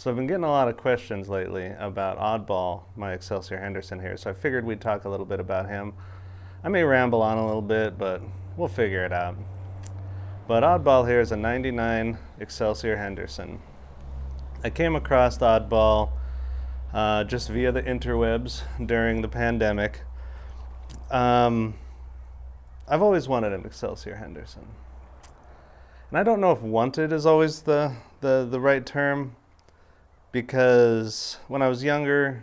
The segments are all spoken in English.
So I've been getting a lot of questions lately about Oddball, my Excelsior-Henderson here, so I figured we'd talk a little bit about him. I may ramble on a little bit, but we'll figure it out. But Oddball here is a 99 Excelsior-Henderson. I came across Oddball just via the interwebs during the pandemic. I've always wanted an Excelsior-Henderson. And I don't know if wanted is always the right term, because when I was younger,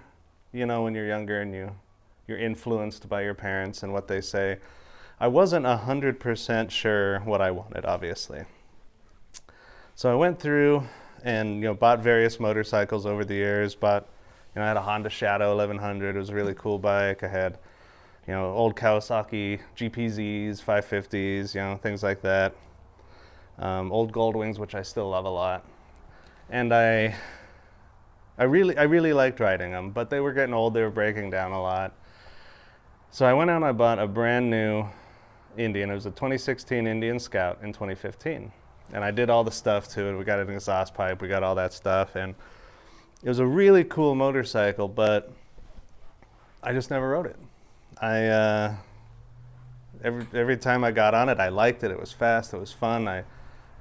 when you're younger and you're influenced by your parents and what they say, I wasn't 100% sure what I wanted, obviously. So I went through and bought various motorcycles over the years. I had a Honda Shadow 1100. It was a really cool bike. I had old Kawasaki GPZs, 550s, things like that. Old Goldwings, which I still love a lot. And I really liked riding them, but they were getting old. They were breaking down a lot. So I went out and I bought a brand new Indian. It was a 2016 Indian Scout in 2015. And I did all the stuff to it. We got an exhaust pipe. We got all that stuff. And it was a really cool motorcycle, but I just never rode it. Every time I got on it, I liked it. It was fast. It was fun. I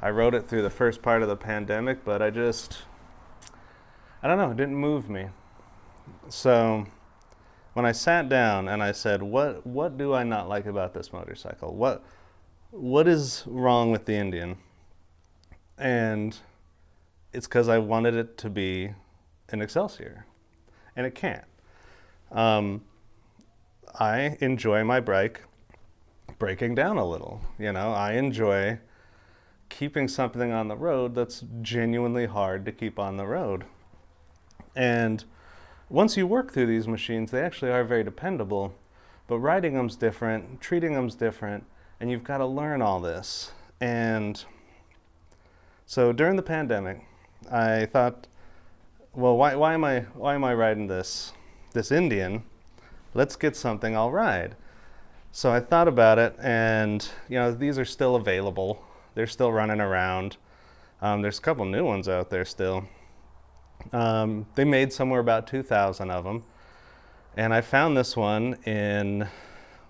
rode it through the first part of the pandemic, but I don't know, it didn't move me. So when I sat down and I said, what do I not like about this motorcycle? What is wrong with the Indian? And it's because I wanted it to be an Excelsior, and it can't. I enjoy my bike breaking down a little. I enjoy keeping something on the road that's genuinely hard to keep on the road. And once you work through these machines, they actually are very dependable, but riding them's different, treating them's different, and you've got to learn all this. And so during the pandemic, I thought, well, why am I riding this Indian? Let's get something I'll ride. So I thought about it, and these are still available. They're still running around. There's a couple new ones out there still. They made somewhere about 2,000 of them. And I found this one in,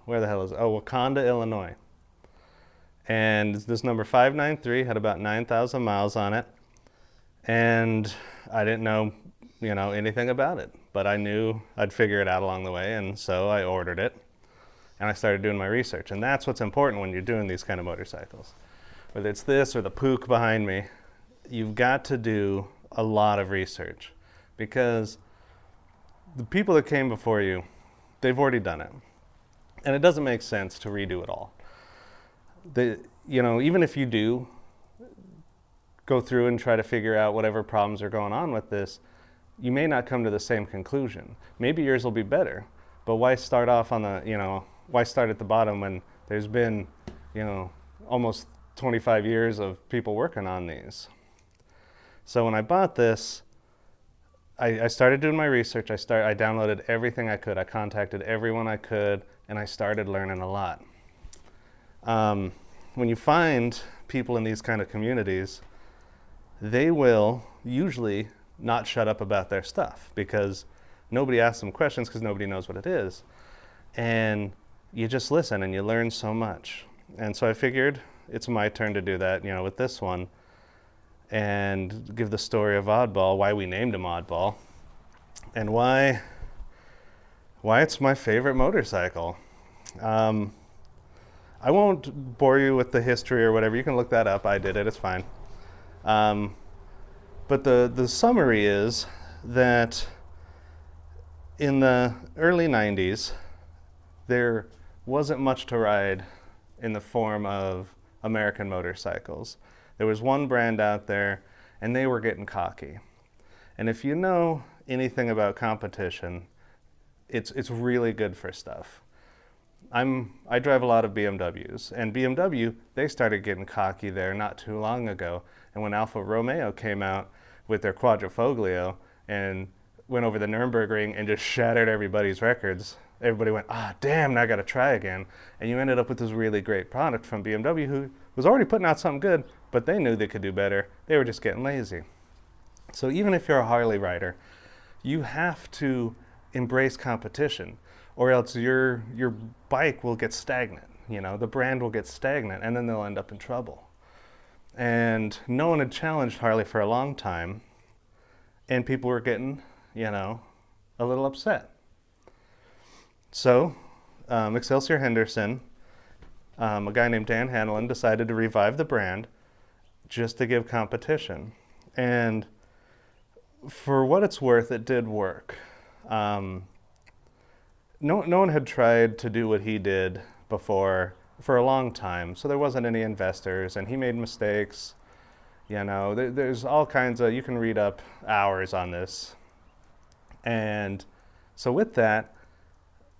where the hell is it? Oh, Wakanda, Illinois. And this number 593 had about 9,000 miles on it. And I didn't know, anything about it. But I knew I'd figure it out along the way, and so I ordered it. And I started doing my research. And that's what's important when you're doing these kind of motorcycles. Whether it's this or the Pook behind me, you've got to do a lot of research, because the people that came before you, they've already done it. And it doesn't make sense to redo it all. Even if you do go through and try to figure out whatever problems are going on with this, you may not come to the same conclusion. Maybe yours will be better, but why start off on why start at the bottom when there's been, almost 25 years of people working on these? So when I bought this, I started doing my research. I downloaded everything I could. I contacted everyone I could, and I started learning a lot. When you find people in these kind of communities, they will usually not shut up about their stuff, because nobody asks them questions, because nobody knows what it is. And you just listen and you learn so much. And so I figured it's my turn to do that, with this one, and give the story of Oddball, why we named him Oddball, and why it's my favorite motorcycle. I won't bore you with the history or whatever. You can look that up. I did it. It's fine. But the summary is that in the early 90s, there wasn't much to ride in the form of American motorcycles. There was one brand out there, and they were getting cocky. And if you know anything about competition, it's really good for stuff. I drive a lot of BMWs, and BMW, they started getting cocky there not too long ago. And when Alfa Romeo came out with their Quadrifoglio and went over the Nürburgring and just shattered everybody's records, everybody went, damn, now I got to try again. And you ended up with this really great product from BMW, who was already putting out something good, but they knew they could do better. They were just getting lazy. So even if you're a Harley rider, you have to embrace competition, or else your bike will get stagnant. You know, the brand will get stagnant, and then they'll end up in trouble. And no one had challenged Harley for a long time, and people were getting, you know, a little upset. So Excelsior-Henderson, a guy named Dan Hanlon, decided to revive the brand just to give competition. And for what it's worth, it did work. No one had tried to do what he did before for a long time, so there wasn't any investors, and he made mistakes. You know, there's all kinds of, you can read up hours on this. And so with that,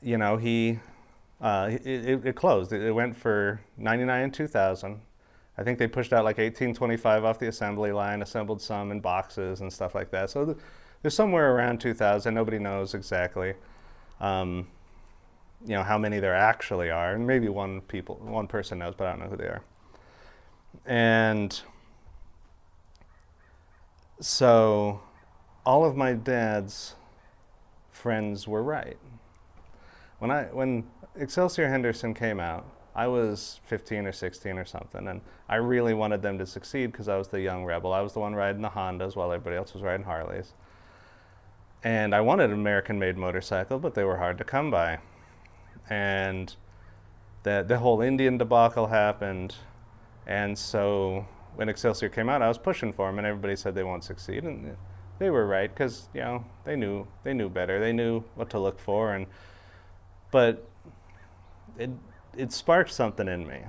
you know, it closed. It went for 99 in 2000. I think they pushed out like 1825 off the assembly line, assembled some in boxes and stuff like that. So there's somewhere around 2000. Nobody knows exactly, you know, how many there actually are. And maybe one person knows, but I don't know who they are. And so all of my dad's friends were right. When Excelsior-Henderson came out, I was 15 or 16 or something, and I really wanted them to succeed because I was the young rebel. I was the one riding the Hondas while everybody else was riding Harleys. And I wanted an American-made motorcycle, but they were hard to come by. And the whole Indian debacle happened, and so when Excelsior came out, I was pushing for them, and everybody said they won't succeed, and they were right because, you know, they knew better. They knew what to look for, but it sparked something in me,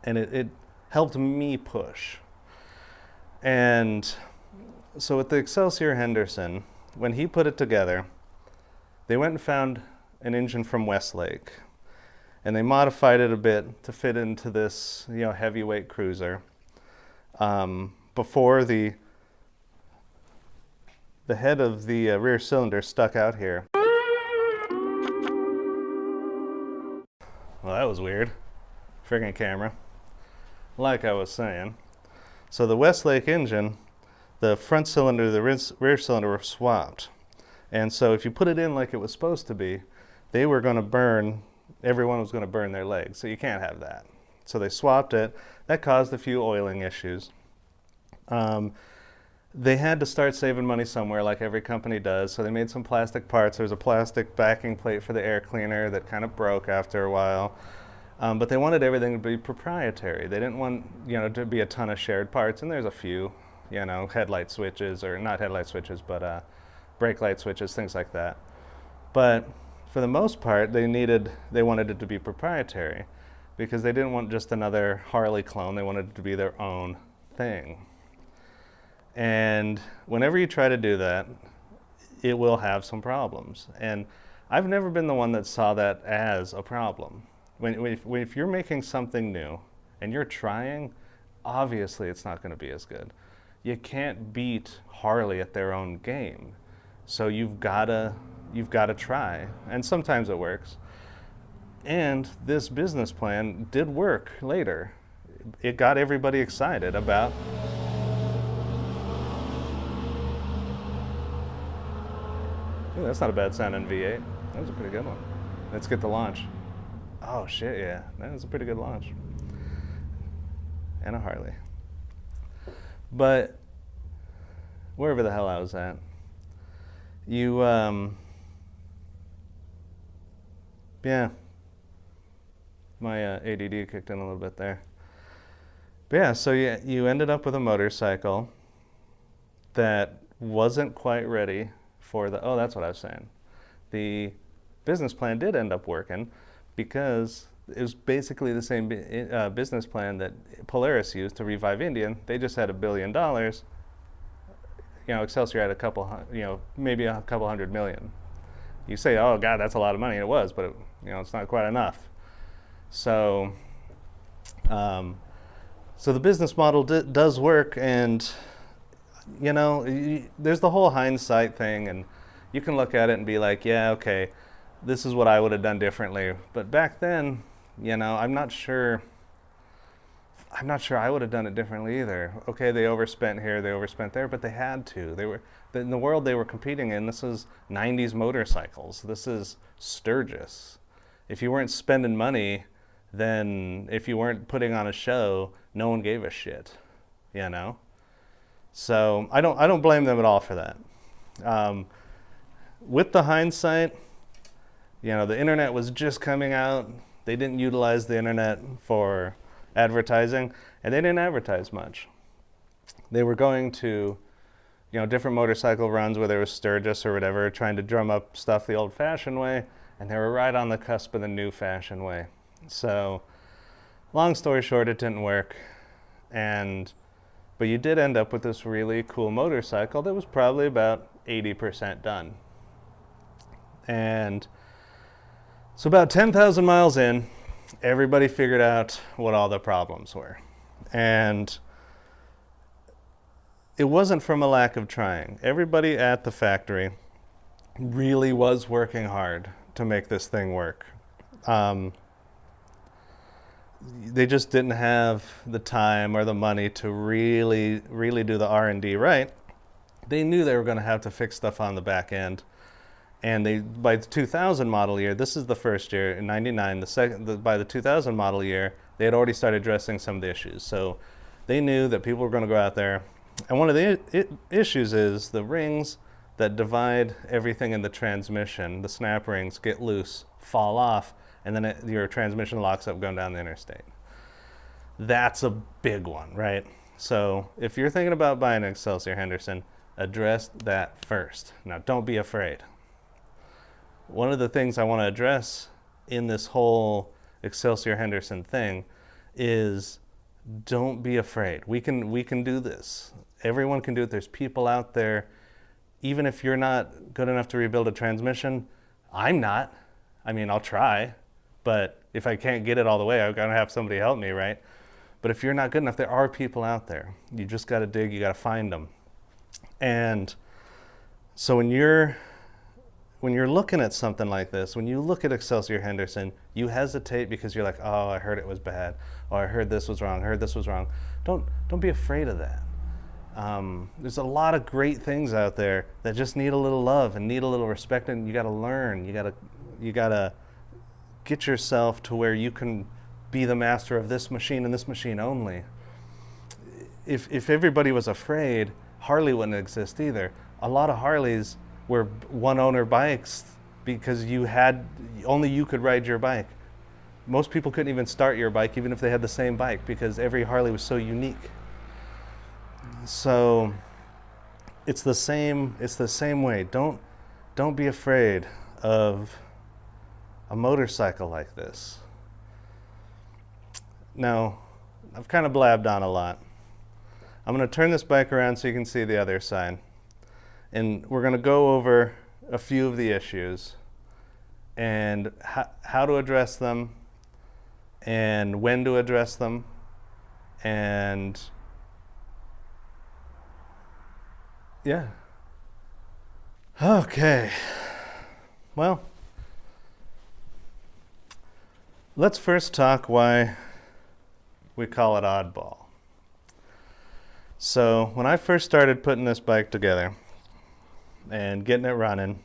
and it helped me push. And so with the Excelsior-Henderson, when he put it together, they went and found an engine from Westlake, and they modified it a bit to fit into this, you know, heavyweight cruiser. Before the head of the rear cylinder stuck out here. Well, that was weird. Friggin' camera. Like I was saying. So the Westlake engine, the front cylinder, the rear cylinder were swapped. And so if you put it in like it was supposed to be, they were going to burn, everyone was going to burn their legs. So you can't have that. So they swapped it. That caused a few oiling issues. They had to start saving money somewhere, like every company does, so they made some plastic parts. There was a plastic backing plate for the air cleaner that kind of broke after a while. But they wanted everything to be proprietary. They didn't want, you know, to be a ton of shared parts, and there's a few, you know, headlight switches, or not headlight switches, but brake light switches, things like that. But for the most part, they wanted it to be proprietary because they didn't want just another Harley clone. They wanted it to be their own thing. And whenever you try to do that, it will have some problems. And I've never been the one that saw that as a problem. If you're making something new and you're trying, obviously it's not going to be as good. You can't beat Harley at their own game. So you've got to try. And sometimes it works. And this business plan did work later. It got everybody excited about Ooh, that's not a bad sound in V8. That was a pretty good one. Let's get the launch. Oh shit, yeah. That was a pretty good launch. And a Harley. But wherever the hell I was at, yeah. My ADD kicked in a little bit there. But yeah, so you ended up with a motorcycle that wasn't quite ready for that's what I was saying. The business plan did end up working because it was basically the same business plan that Polaris used to revive Indian. They just had $1 billion. You know, Excelsior had maybe a couple $100 million. You say, oh God, that's a lot of money. It was, but it's not quite enough. So, so the business model does work, and there's the whole hindsight thing, and you can look at it and be like, yeah, okay, this is what I would have done differently. But back then, I'm not sure. I'm not sure I would have done it differently either. Okay, they overspent here, they overspent there, but they had to. They were in the world they were competing in. This is 90s motorcycles. This is Sturgis. If you weren't spending money, then if you weren't putting on a show, no one gave a shit, you know? So I don't blame them at all for that. With the hindsight, you know, the internet was just coming out. They didn't utilize the internet for advertising, and they didn't advertise much. They were going to, you know, different motorcycle runs where there was Sturgis or whatever, trying to drum up stuff the old-fashioned way, and they were right on the cusp of the new-fashioned way. So, long story short, it didn't work, but you did end up with this really cool motorcycle that was probably about 80% done. And so about 10,000 miles in, everybody figured out what all the problems were. And it wasn't from a lack of trying. Everybody at the factory really was working hard to make this thing work. They just didn't have the time or the money to really do the R&D right. They knew they were going to have to fix stuff on the back end. And by the 2000 model year, this is the first year, in 99, by the 2000 model year, they had already started addressing some of the issues. So they knew that people were going to go out there. And one of the issues is the rings that divide everything in the transmission, the snap rings, get loose, fall off, and then your transmission locks up going down the interstate. That's a big one, right? So if you're thinking about buying an Excelsior-Henderson, address that first. Now, don't be afraid. One of the things I want to address in this whole Excelsior-Henderson thing is don't be afraid. We can do this. Everyone can do it. There's people out there. Even if you're not good enough to rebuild a transmission, I'm not. I mean, I'll try, but if I can't get it all the way, I've got to have somebody help me, right? But if you're not good enough, there are people out there. You just got to dig. You got to find them. And so when you're looking at something like this, when you look at Excelsior-Henderson, you hesitate because you're like, oh, I heard it was bad. Oh, I heard this was wrong. I heard this was wrong. Don't be afraid of that. There's a lot of great things out there that just need a little love and need a little respect, and you got to learn. You got to get yourself to where you can be the master of this machine and this machine only. If everybody was afraid, Harley wouldn't exist either. A lot of Harleys were one-owner bikes because only you could ride your bike. Most people couldn't even start your bike even if they had the same bike because every Harley was so unique. So it's the same way. Don't be afraid of a motorcycle like this. Now, I've kind of blabbed on a lot. I'm going to turn this bike around so you can see the other side. And we're going to go over a few of the issues and how to address them and when to address them. And yeah. Okay. Well, let's first talk why we call it Oddball. So when I first started putting this bike together and getting it running,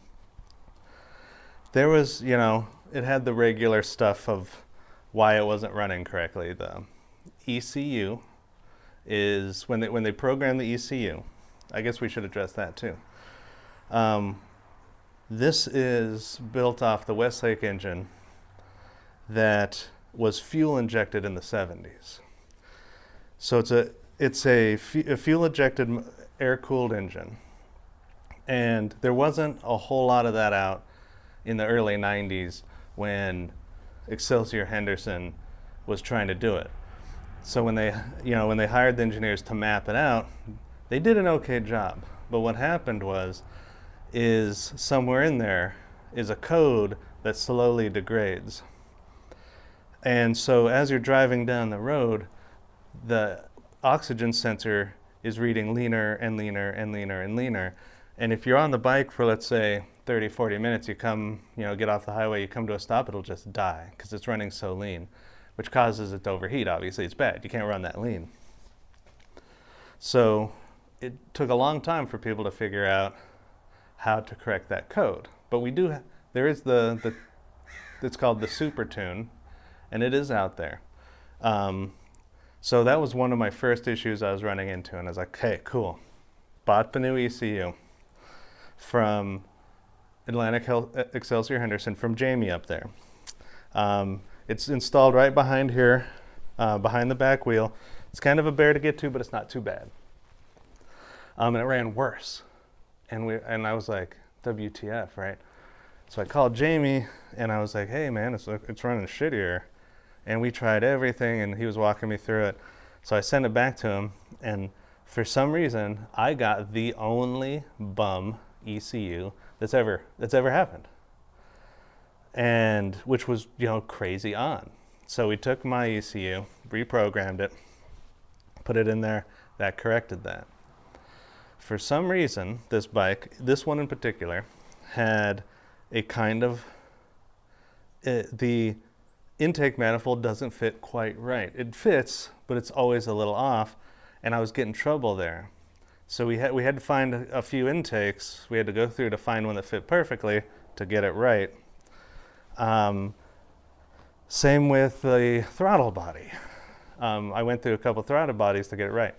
there was, it had the regular stuff of why it wasn't running correctly. The ECU is, when they program the ECU, I guess we should address that too. This is built off the Westlake engine that was fuel injected in the 70s. So it's a fuel injected air-cooled engine. And there wasn't a whole lot of that out in the early 90s when Excelsior-Henderson was trying to do it. So when they hired the engineers to map it out, they did an okay job. But what happened is somewhere in there is a code that slowly degrades. And so as you're driving down the road, the oxygen sensor is reading leaner and leaner and leaner and leaner. And if you're on the bike for, let's say, 30, 40 minutes, you get off the highway, you come to a stop, it'll just die because it's running so lean. which causes it to overheat. Obviously, it's bad. You can't run that lean. So it took a long time for people to figure out how to correct that code. But we do, there is it's called the Super Tune, and it is out there. So that was one of my first issues I was running into, and I was like, okay, cool. Bought the new ECU from Excelsior-Henderson from Jamie up there. It's installed right behind here, behind the back wheel. It's kind of a bear to get to, but it's not too bad. And it ran worse. And I was like, WTF, right? So I called Jamie, and I was like, hey, man, it's running shittier. And we tried everything, and he was walking me through it. So I sent it back to him, and for some reason, I got the only bum ECU that's ever happened. And which was, crazy on. So we took my ECU, reprogrammed it, put it in there, that corrected that. For some reason, this bike, this one in particular, had a kind of, the intake manifold doesn't fit quite right. It fits, but it's always a little off, and I was getting trouble there. So we had to find a few intakes we had to go through to find one that fit perfectly to get it right. Same with the throttle body. I went through a couple throttle bodies to get it right.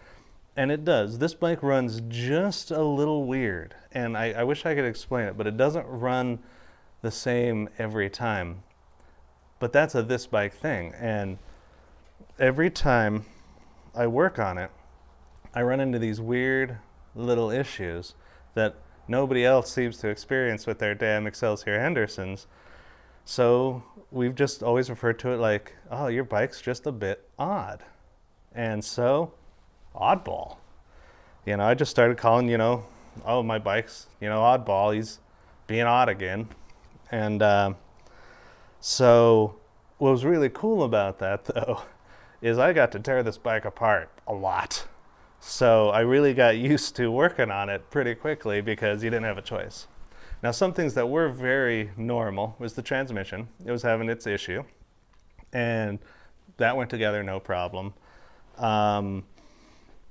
And it does. This bike runs just a little weird. And I wish I could explain it, but it doesn't run the same every time. But that's a this bike thing. And every time I work on it, I run into these weird little issues that nobody else seems to experience with their damn Excelsior-Hendersons. So we've just always referred to it like, oh, your bike's just a bit odd. And so, Oddball. I just started calling, oh, my bike's, Oddball. He's being odd again. And so what was really cool about that, though, is I got to tear this bike apart a lot. So I really got used to working on it pretty quickly because you didn't have a choice. Now, some things that were very normal was the transmission. It was having its issue, and that went together no problem. The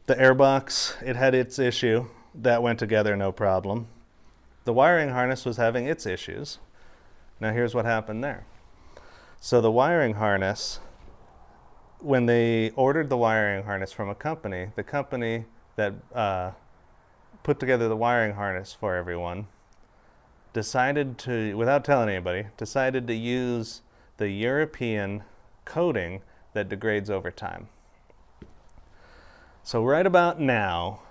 airbox, it had its issue. That went together no problem. The wiring harness was having its issues. Now, here's what happened there. So the wiring harness, when they ordered the wiring harness from a company, the company that put together the wiring harness for everyone decided to, without telling anybody, decided to use the European coating that degrades over time. So right about now,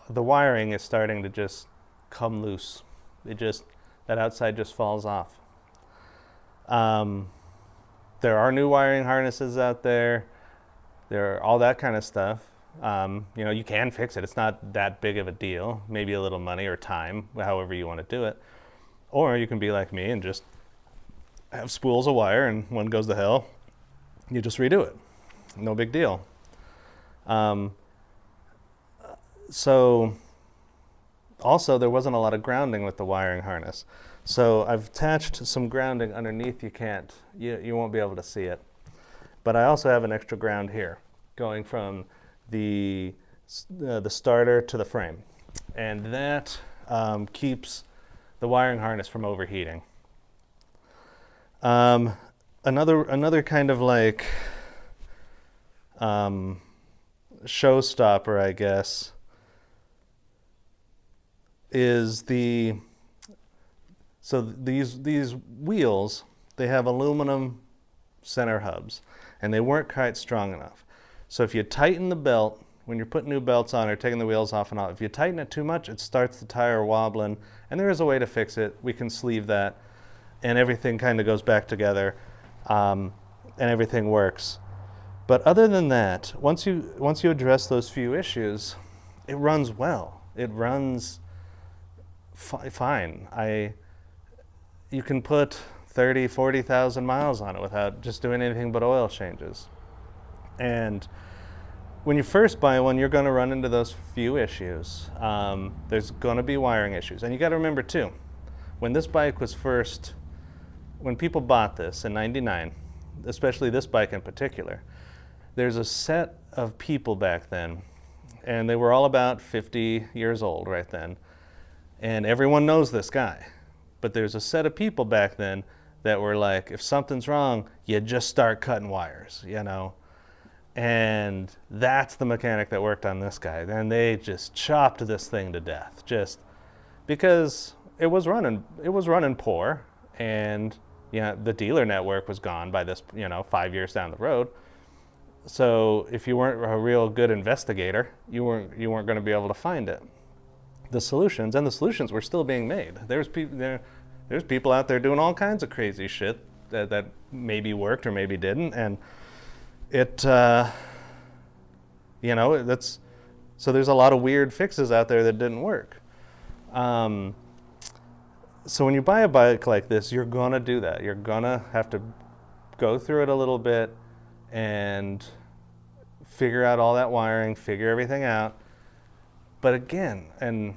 the wiring is starting to just come loose. That outside just falls off. There are new wiring harnesses out there. There are all that kind of stuff. You can fix it. It's not that big of a deal. Maybe a little money or time, however you want to do it. Or you can be like me and just have spools of wire, and one goes to hell. You just redo it. No big deal. So also there wasn't a lot of grounding with the wiring harness. So I've attached some grounding underneath. You won't be able to see it. But I also have an extra ground here going from the starter to the frame. And that keeps the wiring harness from overheating. Another kind of like showstopper, I guess, is these wheels, they have aluminum center hubs, and they weren't quite strong enough. So if you tighten the belt, when you're putting new belts on or taking the wheels off and on, if you tighten it too much, it starts the tire wobbling, and there is a way to fix it. We can sleeve that, and everything kind of goes back together, and everything works. But other than that, once you address those few issues, it runs well. It runs fine. You can put 30, 40,000 miles on it without just doing anything but oil changes. And when you first buy one, you're going to run into those few issues. There's going to be wiring issues. And you got to remember too, when this bike was when people bought this in '99, especially this bike in particular. There's a set of people back then, and they were all about 50 years old right then, and everyone knows this guy. But there's a set of people back then that were like, if something's wrong, you just start cutting wires, you know? And that's the mechanic that worked on this guy. And they just chopped this thing to death, just because it was running poor, and the dealer network was gone by this, 5 years down the road. So if you weren't a real good investigator, you weren't going to be able to find it. The solutions were still being made. There's people out there doing all kinds of crazy shit that maybe worked or maybe didn't, and so there's a lot of weird fixes out there that didn't work. So when you buy a bike like this, you're gonna do that. You're gonna have to go through it a little bit and figure out all that wiring, figure everything out. But again, and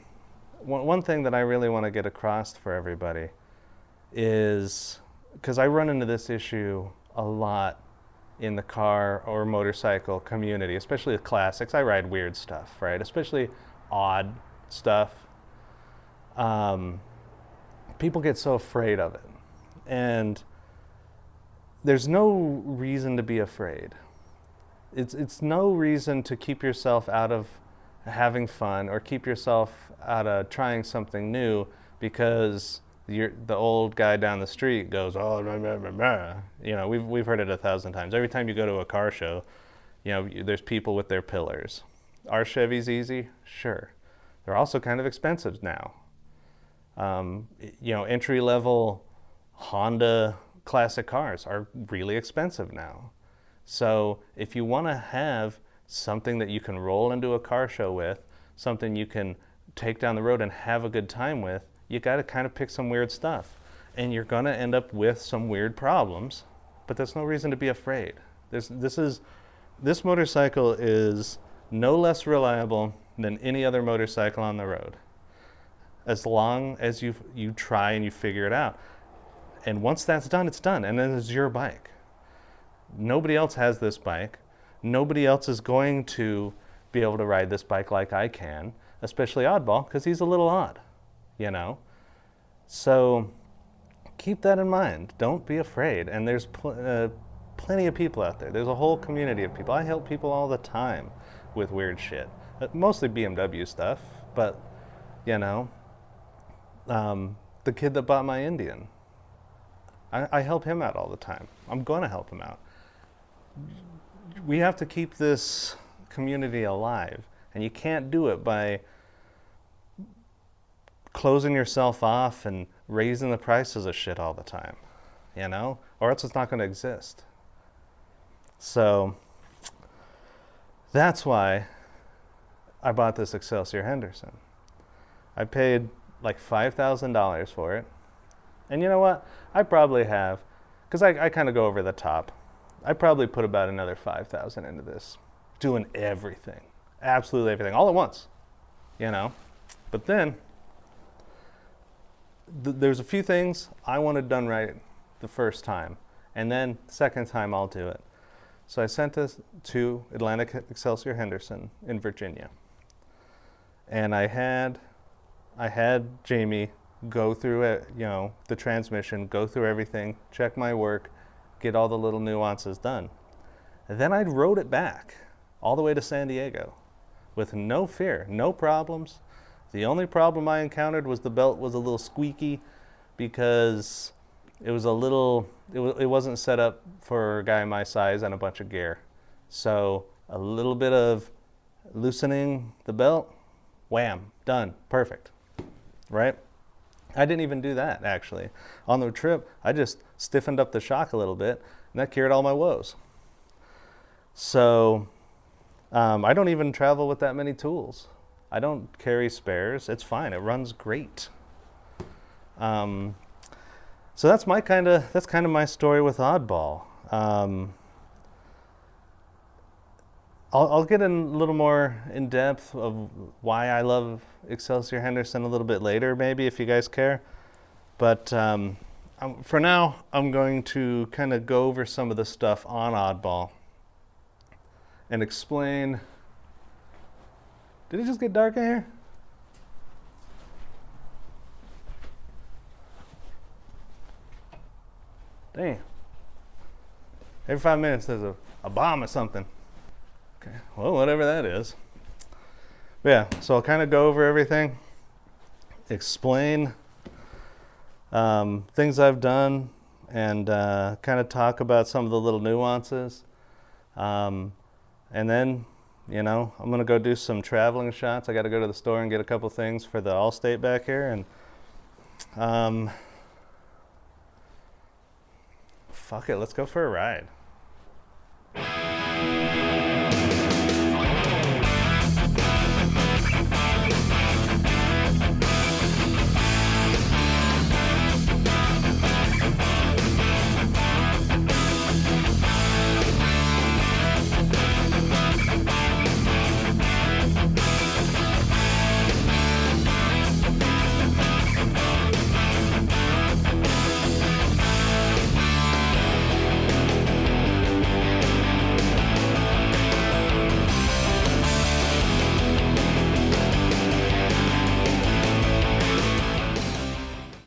one thing that I really want to get across for everybody is, because I run into this issue a lot in the car or motorcycle community, especially the classics. I ride weird stuff, right? Especially odd stuff. People get so afraid of it. And there's no reason to be afraid. It's no reason to keep yourself out of having fun or keep yourself out of trying something new because the old guy down the street goes, oh, blah, blah, blah, blah. We've heard it 1,000 times. Every time you go to a car show, there's people with their pillars. Are Chevys easy? Sure. They're also kind of expensive now. Entry-level Honda classic cars are really expensive now. So if you want to have something that you can roll into a car show with, something you can take down the road and have a good time with, you got to kind of pick some weird stuff. And you're going to end up with some weird problems, but there's no reason to be afraid. This motorcycle is no less reliable than any other motorcycle on the road, as long as you try and you figure it out. And once that's done, it's done, and then it's your bike. Nobody else has this bike. Nobody else is going to be able to ride this bike like I can, especially Oddball, because he's a little odd, So keep that in mind. Don't be afraid. And there's plenty of people out there. There's a whole community of people. I help people all the time with weird shit. Mostly BMW stuff, but, the kid that bought my Indian, I help him out all the time. I'm going to help him out. We have to keep this community alive, and you can't do it by closing yourself off and raising the prices of shit all the time, or else it's not going to exist. So that's why I bought this Excelsior-Henderson. I paid like $5,000 for it. And you know what? I probably have, because I kind of go over the top. I probably put about another $5,000 into this, doing everything, absolutely everything, all at once, But then there's a few things I wanted done right the first time, and then the second time I'll do it. So I sent this to Atlantic Excelsior-Henderson in Virginia, and I had Jamie go through it, the transmission, go through everything, check my work, get all the little nuances done. And then I rode it back all the way to San Diego with no fear, no problems. The only problem I encountered was the belt was a little squeaky because it wasn't set up for a guy my size and a bunch of gear. So a little bit of loosening the belt, wham, done, perfect, right? I didn't even do that, actually. On the trip, I just stiffened up the shock a little bit, and that cured all my woes. So I don't even travel with that many tools. I don't carry spares. It's fine. It runs great. So that's kind of my story with Oddball. I'll get in a little more in depth of why I love Excelsior-Henderson a little bit later, maybe, if you guys care. But for now, I'm going to kind of go over some of the stuff on Oddball and explain. Did it just get dark in here? Damn. Every 5 minutes there's a bomb or something. Okay, well, whatever that is. But yeah, so I'll kind of go over everything, explain things I've done, and kind of talk about some of the little nuances. And then, you know, I'm going to go do some traveling shots. I got to go to the store and get a couple things for the Allstate back here. And fuck it, let's go for a ride.